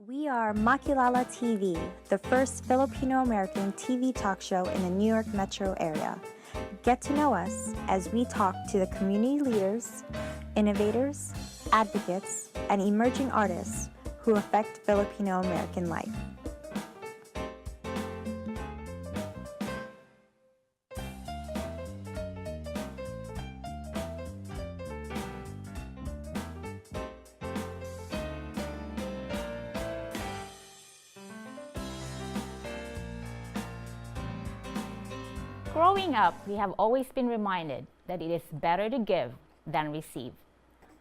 We are Makilala TV, the first Filipino-American TV talk show in the New York metro area. Get to know us as we talk to the community leaders, innovators, advocates, and emerging artists who affect Filipino-American life. Growing up, we have always been reminded that it is better to give than receive.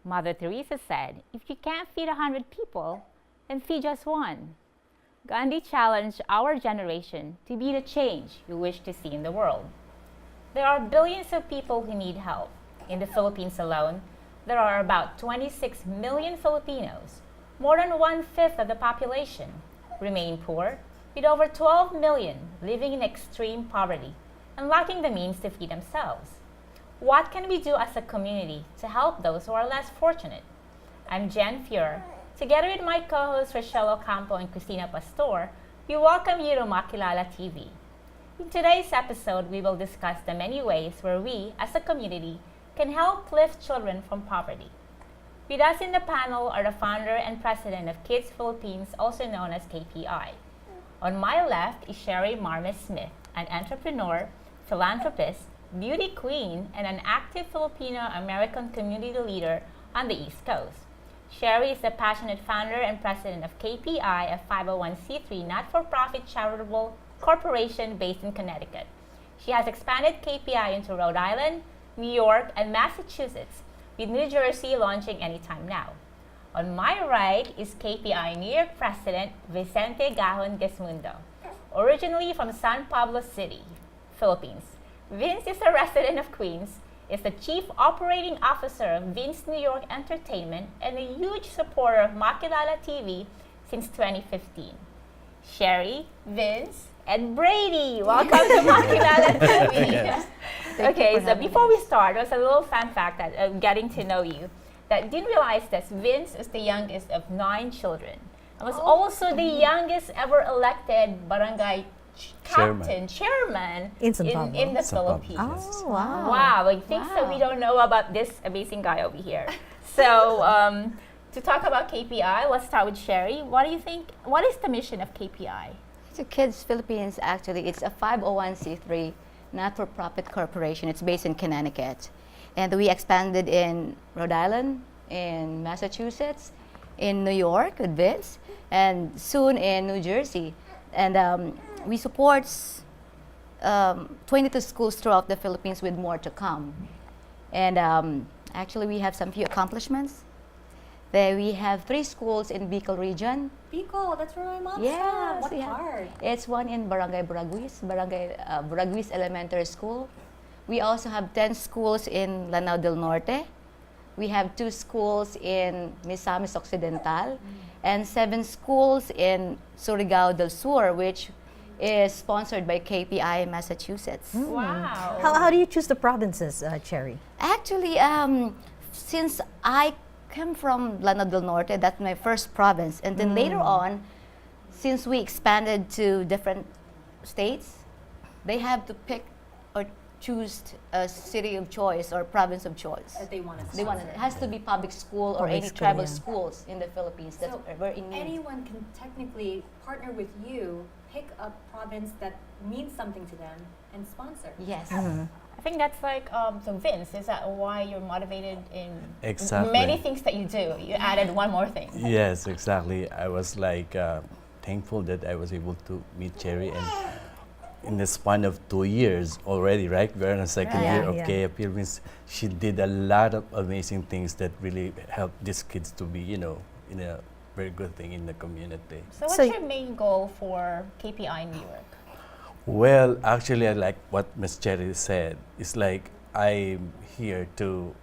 Mother Teresa said, if you can't feed 100 people, then feed just one. Gandhi challenged our generation to be the change we wish to see in the world. There are billions of people who need help. In the Philippines alone, there are about 26 million Filipinos, more than 1/5 of the population, remain poor, with over 12 million living in extreme poverty and lacking the means to feed themselves. What can we do as a community to help those who are less fortunate? I'm Jen Fior. Together with my co-hosts Rachelle Ocampo and Cristina Pastor, we welcome you to Makilala TV. In today's episode, we will discuss the many ways where we, as a community, can help lift children from poverty. With us in the panel are the founder and president of Kids Philippines, also known as KPI. On my left is Sherry Marmes Smyth, an entrepreneur, philanthropist, beauty queen, and an active Filipino-American community leader on the East Coast. Sherry is the passionate founder and president of KPI, a 501c3 not-for-profit charitable corporation based in Connecticut. She has expanded KPI into Rhode Island, New York, and Massachusetts, with New Jersey launching anytime now. On my right is KPI New York president Vicente Gesmundo, originally from San Pablo City, Philippines. Vince is a resident of Queens, is the chief operating officer of Vince New York Entertainment, and a huge supporter of Makilala TV since 2015. Sherry, Vince, and Brady, welcome to Makilala TV. Okay, so before we start, there's a little fun fact that getting to know you. That didn't realize that Vince is the youngest of 9 children. And was also the youngest ever elected barangay chairman in the Philippines. Oh, wow. Wow, like things that we don't know about this amazing guy over here. So, to talk about KPI, let's start with Sherry. What do you think, what is the mission of KPI? So Kids Philippines, actually, it's a 501c3 not-for-profit corporation. It's based in Connecticut. And we expanded in Rhode Island, in Massachusetts, in New York with Vince, and soon in New Jersey. And we support 22 schools throughout the Philippines with more to come. And actually, we have some few accomplishments. There we have 3 schools in Bicol region. Bicol, that's where my mom's Yes, from. What part? It's one in Barangay Buraguis Elementary School. We also have 10 schools in Lanao del Norte. We have 2 schools in Misamis Occidental, and 7 schools in Surigao del Sur, which is sponsored by KPI Massachusetts. Wow. How do you choose the provinces, Cherry? Actually, since I come from Lanao del Norte, that's my first province, and then later on, since we expanded to different states, they have to pick or choose a city of choice or province of choice. That they want to They want it has to be public school or Public any school, tribal yeah. schools in the Philippines that So are very in need. anyone can technically partner with you, pick a province that means something to them, and sponsor. Yes. I think that's like, so Vince, is that why you're motivated in Exactly. many things that you do? You added one more thing. Yes, exactly. I was like thankful that I was able to meet Cherry, and in the span of 2 years already, right? We're in the second Right. year Yeah, of yeah. KFP. Means she did a lot of amazing things that really helped these kids to be, in a very good thing in the community. So what's So your main goal for KPI New York? Well, actually, I like what Miss Cherry said. It's like I'm here to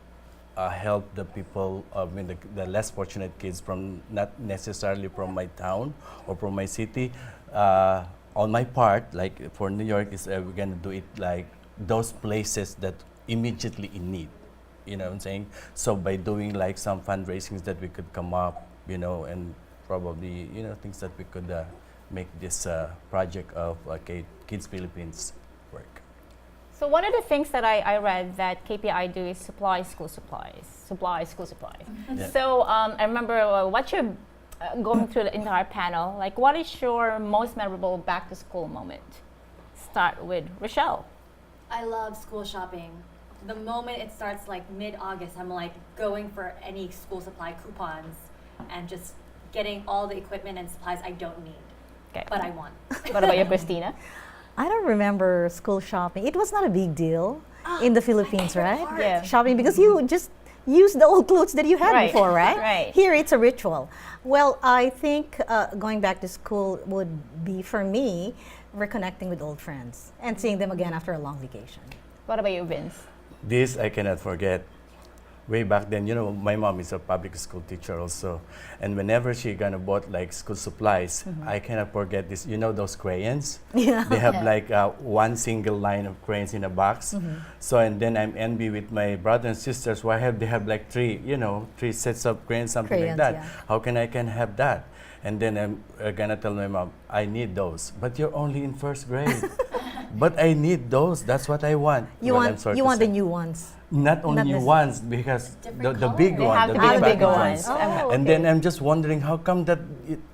help the people, the less fortunate kids from not necessarily from my town or from my city. On my part, like for New York, is we're gonna do it like those places that immediately in need. You know what I'm saying? So by doing like some fundraisings that we could come up, and probably things that we could make this project of Kids Philippines work. So one of the things that I read that KPI do is supply school supplies. Yeah. So I remember what you're going through the entire panel. Like, what is your most memorable back to school moment? Start with Rachelle. I love school shopping. The moment it starts like mid-August, I'm like going for any school supply coupons and just getting all the equipment and supplies I don't need, Okay. but I want. What about you, Cristina? I don't remember school shopping. It was not a big deal in the Philippines, right? Yeah. Shopping, because you just use the old clothes that you had Right. before, right? Right. Here it's a ritual. Well, I think going back to school would be, for me, reconnecting with old friends and seeing them again after a long vacation. What about you, Vince? This I cannot forget. Way back then, my mom is a public school teacher also, and whenever she gonna bought like school supplies, I cannot forget this. Those crayons? Yeah. They have like one single line of crayons in a box. So and then I'm envy with my brother and sisters. Why they have like three sets of crayons, something like Crayons, that? yeah. How can I can have that? And then I'm gonna tell my mom, I need those. But you're only in first grade. But I need those. That's what I want. You Well, I'm want sorry you to want the say. new ones. Not only Not new necess- ones, because Different the color? big They one, have the to big be the baggy bigger ones. ones. Oh, And then I'm just wondering how come that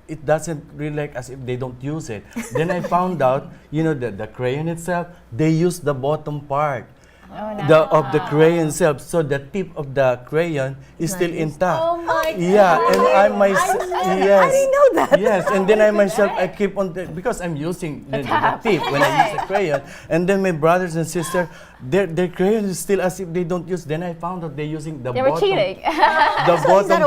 it doesn't really like as if they don't use it. Then I found out, the crayon itself, they use the bottom part of the crayon itself, so the tip of the crayon is still intact. Oh my God. Yeah, and I myself, yes, I didn't know that. yes, and then I myself, I keep on because I'm using the tip when I use the crayon, and then my brothers and sisters, their crayon is still as if they don't use. Then I found out they're using the They were bottom. cheating. The So bottom. is that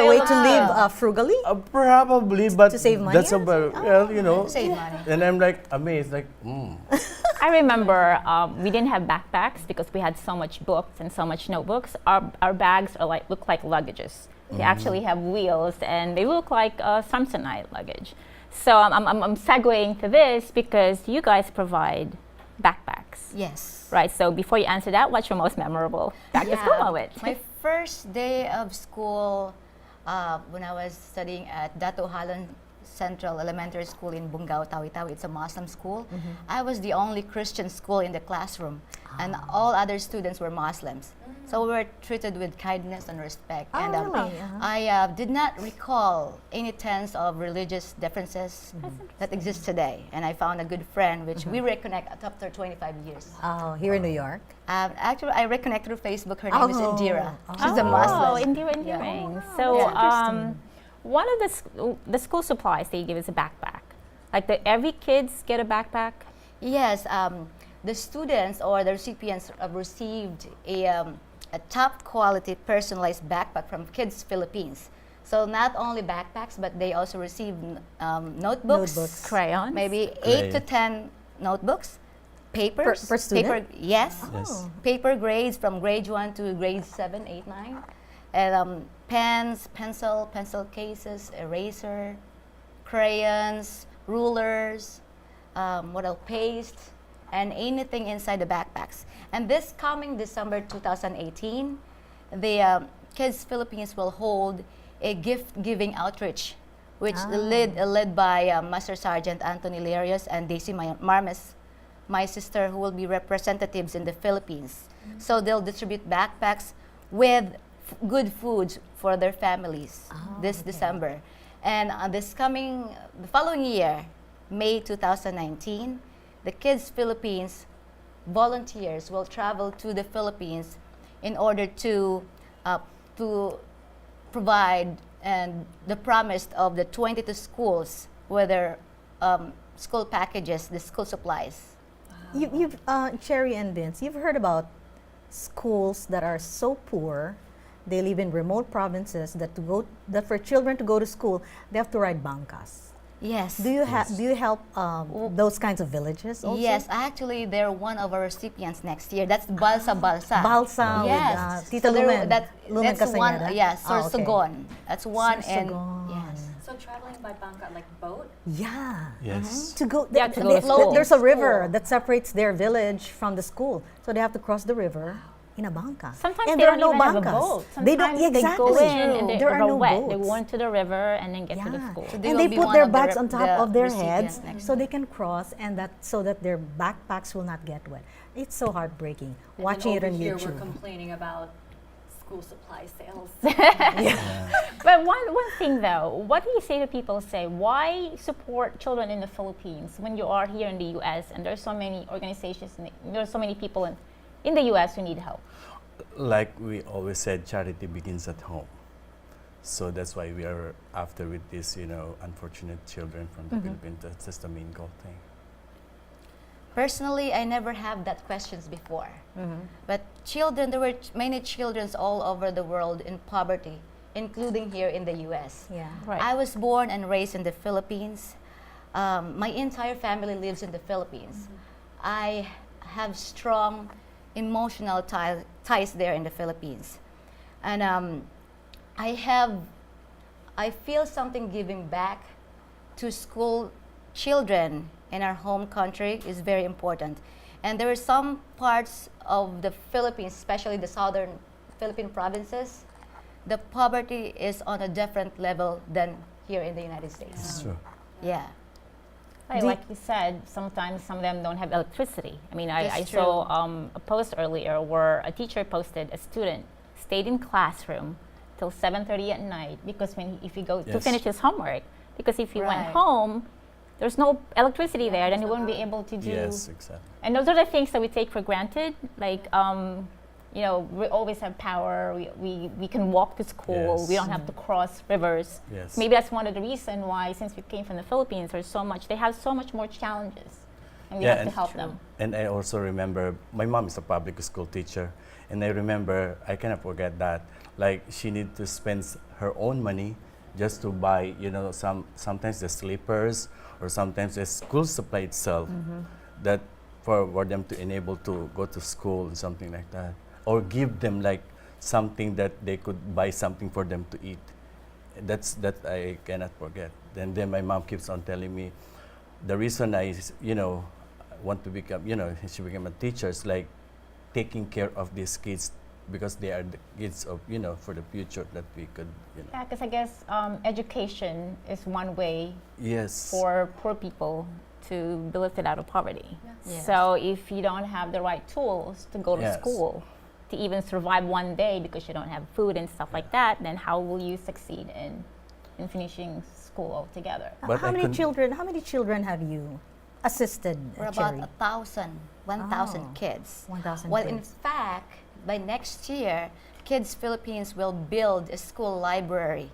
a way pa- to live frugally? Probably, but To save money that's or about Save money. And I'm like amazed, like. I remember we didn't have backpacks because we had so much books and so much notebooks. Our bags are look like luggages. They actually have wheels and they look like Samsonite luggage. So I'm segueing to this because you guys provide backpacks, Yes. right? So before you answer that, what's your most memorable back to school moment? My first day of school, when I was studying at Dato Halan Central Elementary School in Bungao, Tawi-Tawi. It's a Muslim school. I was the only Christian school in the classroom, and all other students were Muslims. So we were treated with kindness and respect. Oh, And really? I did not recall any sense of religious differences that exist today. And I found a good friend, which we reconnect after 25 years. Oh, here in New York. Actually, I reconnect through Facebook. Her name is Oh. Indira. Oh. She's a Muslim. Endearing. Yeah. So Interesting. one of the school supplies they give is a backpack. Like every kids get a backpack. Yes, the students or the recipients have received a top quality personalized backpack from Kids Philippines. So not only backpacks, but they also receive notebooks, Crayons. maybe 8 to 10 notebooks, papers, Per student? paper, yes, Yes. paper grades from grade 1 to grade 7, 8, 9, and pens, pencil cases, eraser, crayons, rulers, what else, paste, and anything inside the backpacks. And this coming December 2018, the Kids Philippines will hold a gift-giving outreach, which led by Master Sergeant Anthony Larios and Dc Marmes, my sister, who will be representatives in the Philippines. So they'll distribute backpacks with good foods for their families this December. And the following year, May 2019, the Kids Philippines volunteers will travel to the Philippines in order to provide and the promise of the 22 schools with their school packages, the school supplies. You've Cherry and Vince, you've heard about schools that are so poor, they live in remote provinces that for children to go to school, they have to ride bangkas. Yes. Do you help those kinds of villages also? Yes, actually, they're one of our recipients next year. That's Balsa Balsa. Balsa Yes. with Tita Lumen. Lumen That's one. Castañeda? Yes, Ah, okay. Sorsogon. That's one. And Sorsogon. yes. So traveling by bangka, like boat? Yeah. Yes. To go, Yeah, to go to school. there's a river that separates their village from the school. So they have to cross the river in a banca. Sometimes and they there don't are no even have a bancas. boat. They don't Sometimes they go exactly. in and there are no wet. They boats. go into the river and then get to the school. So And will they be put one their of the bags on top of their recipients heads next so year. they can cross, and so that their backpacks will not get wet. It's so heartbreaking And watching then it on over here YouTube. we're complaining about school supply sales. But one thing though, what do you say to people say, why support children in the Philippines when you are here in the US and there's so many organizations, and there's so many people in the US who need help? Like we always said, charity begins at home. So that's why we are after with these, unfortunate children from the Philippines. That's the main goal thing. Personally, I never have that questions before. But children, there were many children all over the world in poverty, including here in the US. Yeah. Right. I was born and raised in the Philippines. My entire family lives in the Philippines. I have strong emotional ties there in the Philippines. And I feel something giving back to school children in our home country is very important. And there are some parts of the Philippines, especially the southern Philippine provinces, the poverty is on a different level than here in the United States. It's true. Yeah. Like you said, sometimes some of them don't have electricity. I mean, I That's saw true. a post earlier where a teacher posted a student stayed in classroom till 7:30 at night because if he go to Yes. finish his homework, because if he went Right. home, there's no electricity there, then he there's no wouldn't be power. able to do. Yes, exactly. And those are the things that we take for granted. Like, we always have power. We can walk to school. Yes. We don't have to cross rivers. Yes. Maybe that's one of the reasons why, since we came from the Philippines, they have so much more challenges, and we Yeah, have to and help them. And I also remember my mom is a public school teacher, and I remember I cannot forget that. Like she need to spend her own money just to buy, sometimes the slippers or sometimes the school supply itself, that for them to enable to go to school and something like that, or give them like something that they could buy something for them to eat. That I cannot forget. And then my mom keeps on telling me, the reason I want to become, she became a teacher is like taking care of these kids because they are the kids of, for the future that we could, Yeah, because I guess education is one way Yes. for poor people to be lifted out of poverty. Yes. So if you don't have the right tools to go to Yes. school, to even survive one day because you don't have food and stuff like that, then how will you succeed in finishing school altogether? But how I many couldn't- How many children have you assisted, We're about Cherry? 1,000 Oh. kids. 1,000 Well, in kids. fact, by next year, Kids Philippines will build a school library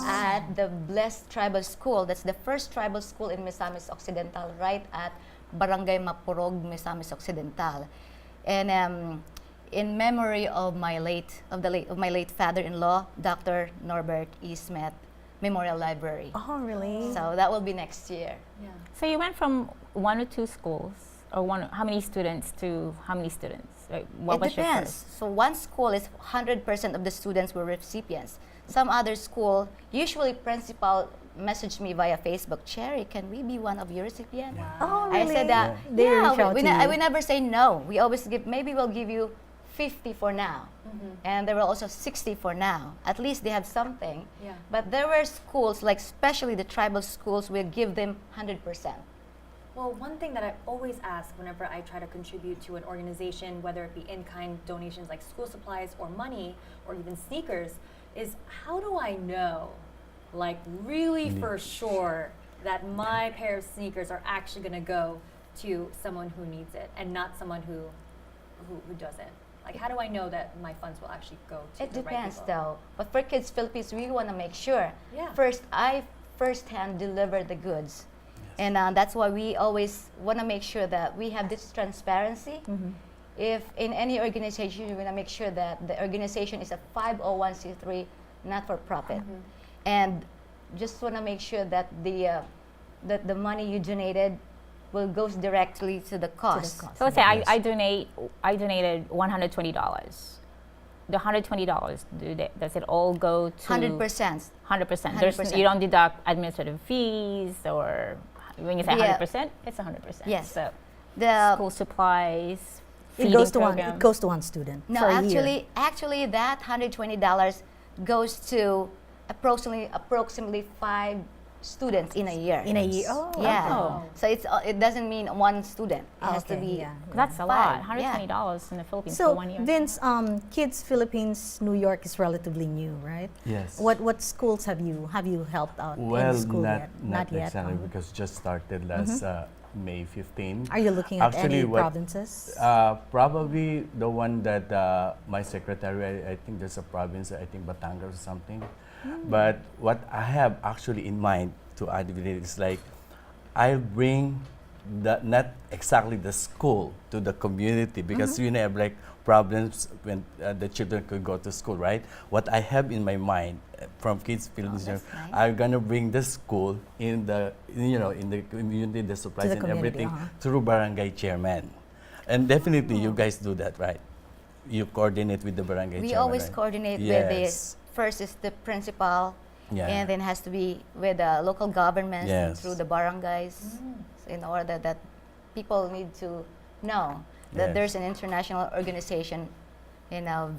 at the Blessed Tribal School. That's the first tribal school in Misamis Occidental, right at Barangay Mapurog, Misamis Occidental. And in memory of my late father-in-law, Dr. Norbert E. Smyth Memorial Library. Oh, really? So that will be next year. Yeah. So you went from 1 or 2 schools, or how many students to how many students? What It was your depends. first? So one school is 100% of the students were recipients. Some other school, usually principal messaged me via Facebook, Cherry, can we be one of your recipients? Oh, I really? said that, They reach out we to you. never say no. We always maybe we'll give you 50 for now. And there were also 60 for now. At least they have something. Yeah. But there were schools, like especially the tribal schools, we give them 100%. Well, one thing that I always ask whenever I try to contribute to an organization, whether it be in-kind donations like school supplies or money or even sneakers, is how do I know, like really for sure, that my pair of sneakers are actually going to go to someone who needs it and not someone who doesn't? Like, how do I know that my funds will actually go to It the right depends, people? though. But for Kids Philippines, we want to make sure. Yeah. First, I firsthand deliver the goods. And that's why we always want to make sure that we have this transparency. If in any organization, you want to make sure that the organization is a 501c3, not for profit. And just want to make sure that the money you donated goes directly to the cost. So let's say I donated $120. The $120, does it all go to 100%. 100%. 100%. You don't deduct administrative fees, or when you say Yeah. 100%, it's 100%. Yes. So The school supplies, It goes to one. program. It goes to one student. No, for a year. actually, that $120 goes to approximately 5 students in a year. In a year. Oh, Yeah. Oh. So it doesn't mean one student. It has to Okay, be. yeah. That's a Five, lot. $120 in the Philippines So, for 1 year. Vince, Kids Philippines New York is relatively new, right? Yes. What schools have you helped out Well, in school not, yet? not yet. exactly because just started last May 15. Are you looking at Actually, any what- provinces? Probably the one that my secretary, I think there's a province, I think Batangas or something. But what I have actually in mind to add with it is like, I'll bring not exactly the school to the community because you have like problems when the children could go to school, right? What I have in my mind from Kids Philippines, that's nice. I'm gonna bring the school in the in the community, the supplies the and community, everything through barangay chairman, and definitely you guys do that, right? You coordinate with the barangay We chairman. always right? coordinate with the Yes. first is the principal, Yeah. and then has to be with the local governments and Yes. through the barangays, in order that people need to know that Yes. there's an international organization,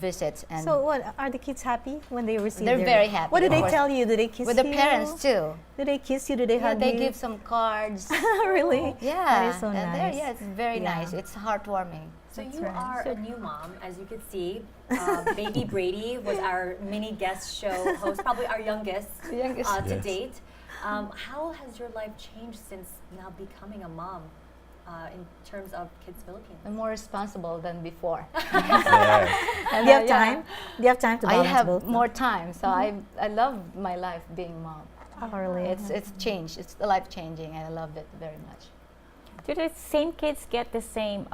visits and So what, are the kids happy when they receive They're their- very happy, What do of they course. tell you? Do they kiss with you? the parents too. Do they kiss you? Do they Yeah, hug they you? give some cards. Really? Yeah, That is so and nice. yeah, it's very Yeah. nice. It's heartwarming. So That's you right. are a new mom, as you could see. Baby Brady was our mini guest show host, probably our youngest, Youngest. to Yes. date. How has your life changed since now becoming a mom in terms of Kids Philippines? I'm more responsible than before. Yes. And, Do you have yeah, time? Do you have time to I balance have both? more time, so I love my life being mom. Oh, really? It's changed. It's life changing, and I love it very much. Do the same kids get the same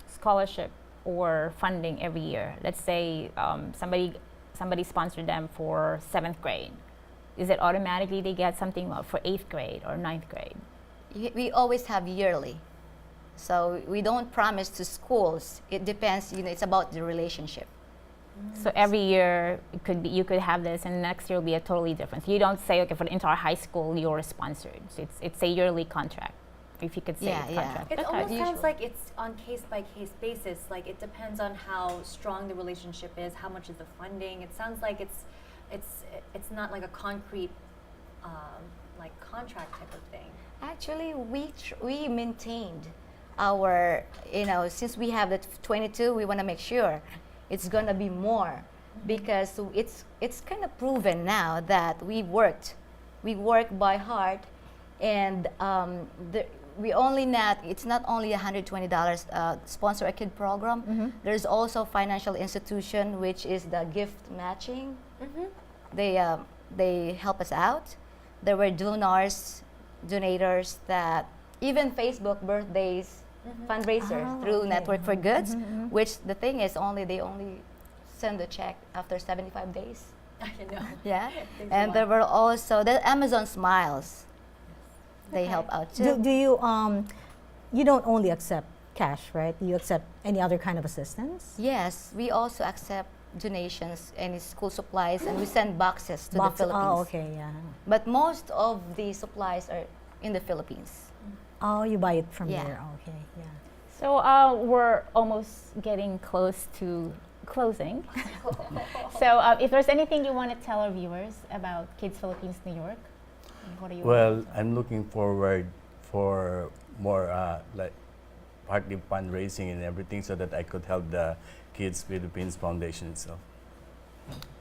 scholarship or funding every year? Let's say somebody sponsored them for 7th grade. Is it automatically they get something for 8th grade or 9th grade? We always have yearly, so we don't promise to schools. It depends. It's about the relationship. So every year it could be, you could have this, and next year will be a totally different. So you don't say, okay, for the entire high school you're sponsored. So it's a yearly contract, if you could say Yeah, it's yeah. contract. It Okay. almost sounds Usually. like it's on case-by-case basis. Like it depends on how strong the relationship is, how much is the funding. It sounds like it's not like a concrete like contract type of thing. Actually, we maintained our, since we have the 22, we want to make sure it's going to be more, because it's kind of proven now that we work by heart, and it's not only $120 sponsor a kid program. There's also financial institution, which is the gift matching. They help us out. There were donators that even Facebook birthdays fundraiser through Network for Goods, which the thing is they only send a check after 75 days. I know. Yeah, Takes a and there while. were also the Amazon Smiles. They Okay. help out too. Do you you don't only accept cash, right? You accept any other kind of assistance? Yes, we also accept donations, any school supplies, and we send boxes to the Philippines. Oh, okay, yeah. But most of the supplies are in the Philippines. Oh, you buy it from Yeah. there. Okay, yeah. So we're almost getting close to closing. So if there's anything you want to tell our viewers about Kids Philippines New York, what are you? Well, I'm looking forward for more like partly fundraising and everything so that I could help the Kids Philippines Foundation itself.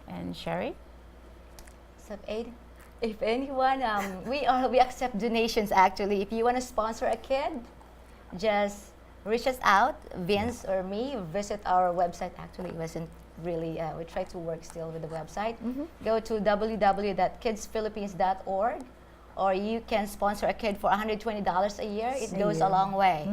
And Sherry? So if anyone, we accept donations actually. If you want to sponsor a kid, just reach us out, Vince or me. Visit our website. Actually, it wasn't really. We try to work still with the website. Go to www.kidsphilippines.org, or you can sponsor a kid for $120 a year. It goes a long way.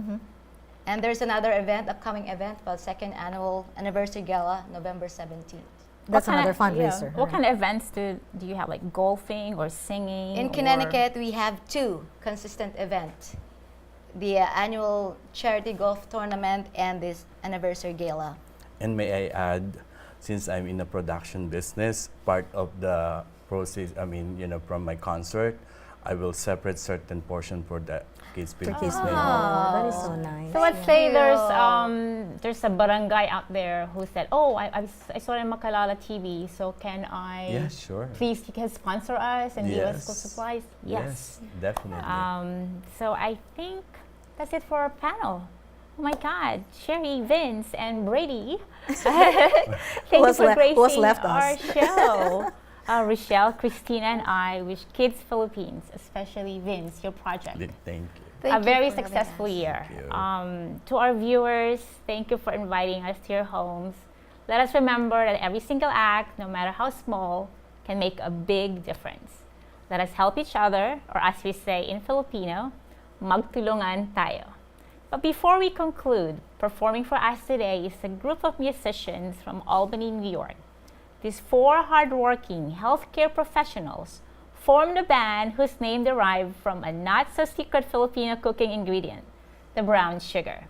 And there's another upcoming event, called second annual anniversary gala, November 17th. That's What kind another of- fundraiser. What kind of events do you have, like golfing or singing? In or- Connecticut, we have 2 consistent events. The annual charity golf tournament and this anniversary gala. And may I add, since I'm in the production business, part of the process, from my concert, I will separate certain portion for the kids For meal. kids meal. Oh, that is so nice. So let's say there's a barangay out there who said, "Oh, I saw it on Makilala TV, so can I Yeah, sure. please you can sponsor us and give us school Yes. supplies?" Yes. Definitely. So I think that's it for our panel. Oh my God, Sherry, Vince, and Brady. Thank you was for who was gracing left our us? show. Rachelle, Cristina, and I wish Kids Philippines, especially Vince, your project, Thank you. Thank a you very for having successful us. year. Thank you. To our viewers, thank you for inviting us to your homes. Let us remember that every single act, no matter how small, can make a big difference. Let us help each other, or as we say in Filipino, magtulungan tayo. But before we conclude, performing for us today is a group of musicians from Albany, New York. These 4 hardworking healthcare professionals formed a band whose name derived from a not-so-secret Filipino cooking ingredient, the brown sugar.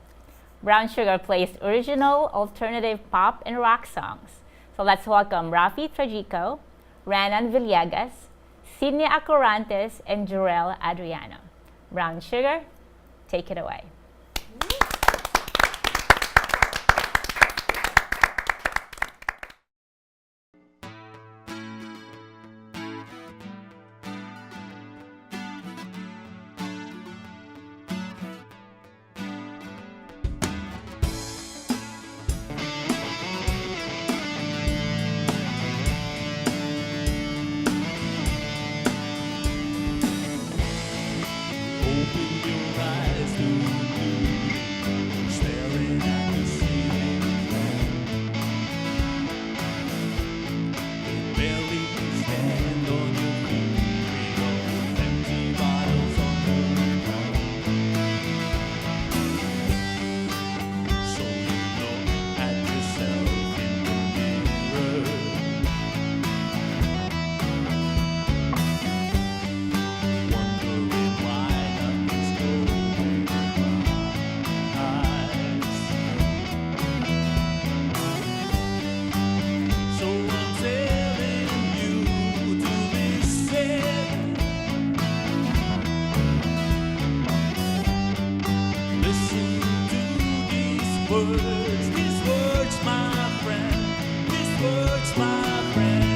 Brown Sugar plays original, alternative pop and rock songs. So let's welcome Raffy Tragico, Renan Villegas, Sidney Acurantes, and Jorel Adriano. Brown Sugar, take it away. These words, my friend,